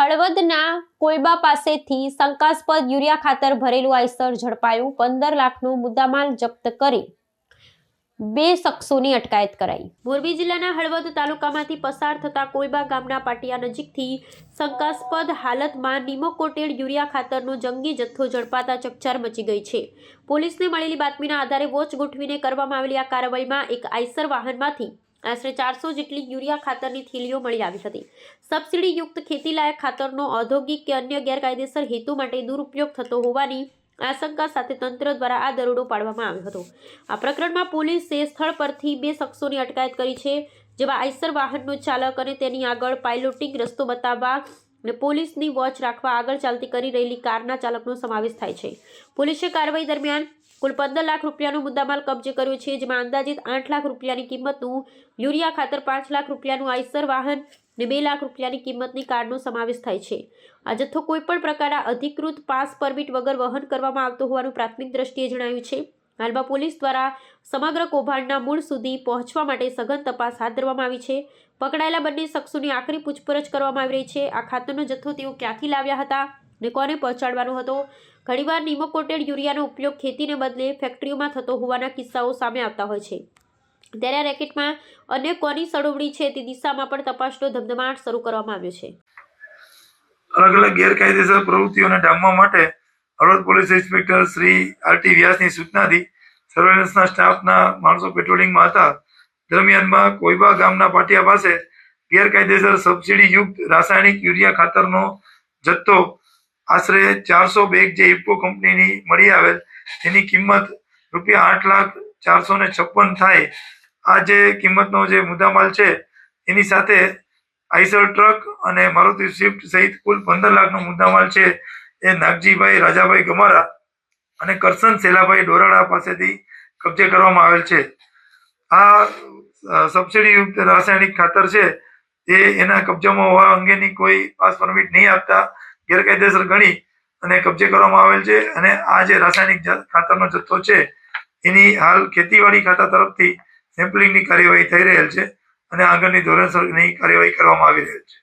હળવદના કોઈબા પાસેથી શંકાસ્પદ યુરિયા ખાતર ભરેલું આઈસર ઝડપાયું। 15 લાખનો મુદ્દામાલ જપ્ત કરી 2 શખ્સોની અટકાયત કરાઈ। મોરબી જિલ્લાના હળવદ તાલુકામાંથી પસાર થતા કોઈબા ગામના પાટિયા નજીકથી શંકાસ્પદ હાલતમાં નિમોકોટેડ યુરિયા ખાતરનો જંગી જથ્થો ઝડપાતા ચકચાર મચી ગઈ છે। પોલીસને મળેલી બાતમીના આધારે વોચ ગોઠવીને કરવામાં આવેલી આ કાર્યવાહીમાં એક આઈસર વાહનમાંથી આશરે 400 જેટલી યુરિયા ખાતરની થેલીઓ મળી આવી હતી। સબસિડીયુક્ત ખેતીલાયક ખાતરનો ઔદ્યોગિક કે અન્ય ગેરકાયદેસર હેતુ માટે દુરુપયોગ થતો હોવાની આશંકા સાથે તંત્ર દ્વારા આ દરોડો પાડવામાં આવ્યો હતો। આ પ્રકરણમાં પોલીસે સ્થળ પરથી 2 શખ્સોની અટકાયત કરી છે, જેમાં આઈસર વાહનનો ચાલક અને તેની આગળ પાયલોટિંગ રસ્તો બતાવવા અને પોલીસની વોચ રાખવા આગળ ચાલતી કરી રહેલી કારના ચાલકનો સમાવેશ થાય છે। પોલીસે કાર્યવાહી દરમિયાન કુલ 15 લાખ રૂપિયાનો મુદ્દામાલ કબજે કર્યો છે, જેમાં અંદાજિત 8 લાખ રૂપિયાની કિંમતનું યુરિયા ખાતર, 5 લાખ રૂપિયાનું આઈસર વાહન અને 2 લાખ રૂપિયાની કિંમતની કારનો સમાવેશ થાય છે। આ જથ્થો કોઈપણ પ્રકારના અધિકૃત પાસ પરમિટ વગર વહન કરવામાં આવતો હોવાનું પ્રાથમિક દ્રષ્ટિએ જણાવ્યું છે। હાલમાં પોલીસ દ્વારા સમગ્ર કૌભાંડના મૂળ સુધી પહોંચવા માટે સઘન તપાસ હાથ ધરવામાં આવી છે। પકડાયેલા બંને શખ્સોની આખરી પૂછપરછ કરવામાં આવી રહી છે। આ ખાતરનો જથ્થો તેઓ ક્યાંથી લાવ્યા હતા અને કોને પહોંચાડવાનો હતો? ઘણીવાર નિમોકોટેડ યુરિયાનો ઉપયોગ ખેતીને બદલે ફેક્ટરીઓમાં થતો હોવાના કિસ્સાઓ સામે આવતા હોય છે, ત્યારે આ રેકેટમાં અન્ય કોની સળવણી છે તે દિશામાં પણ તપાસનો ધમધમાટ શરૂ કરવામાં આવ્યો છે। અલગ અલગ ગેરકાયદેસર પ્રવૃત્તિઓને ડામવા માટે હળવદ પોલીસ ઇન્સ્પેક્ટર શ્રી આર.ટી. વ્યાસની સૂચનાથી સર્વેલન્સના સ્ટાફના માણસો પેટ્રોલિંગમાં હતા। દરમિયાનમાં કોઈબા ગામના પાટિયા પાસે ગેરકાયદેસર સબસિડીયુક્ત રાસાયણિક યુરિયા ખાતરનો જથ્થો આશરે 400 બેગ જે ઇફકો કંપનીની મળી આવેલ, તેની કિંમત ₹8,04,56 થાય। આ જે કિંમતનો જે મુદ્દામાલ છે એની સાથે આઈસર ટ્રક અને મારુતિ સ્વિફ્ટ સહિત કુલ 15 લાખનો મુદ્દામાલ છે એ નાગજીભાઈ રાજાભાઈ ગમારા અને કરશન સેલાભાઈ ડોરાળા પાસેથી કબજે કરવામાં આવેલ છે। આ સબસિડીયુક્ત રાસાયણિક ખાતર છે એ એના કબજામાં હોવા અંગેની કોઈ પાસ પરમિટ નહીં આપતા ગેરકાયદેસર ગણી અને કબજે કરવામાં આવેલ છે। અને આ જે રાસાયણિક ખાતરનો જથ્થો છે એની હાલ ખેતીવાડી ખાતા તરફથી સેમ્પલિંગની કાર્યવાહી થઈ રહેલ છે અને આગળની ધોરણસરની કાર્યવાહી કરવામાં આવી રહેલ છે।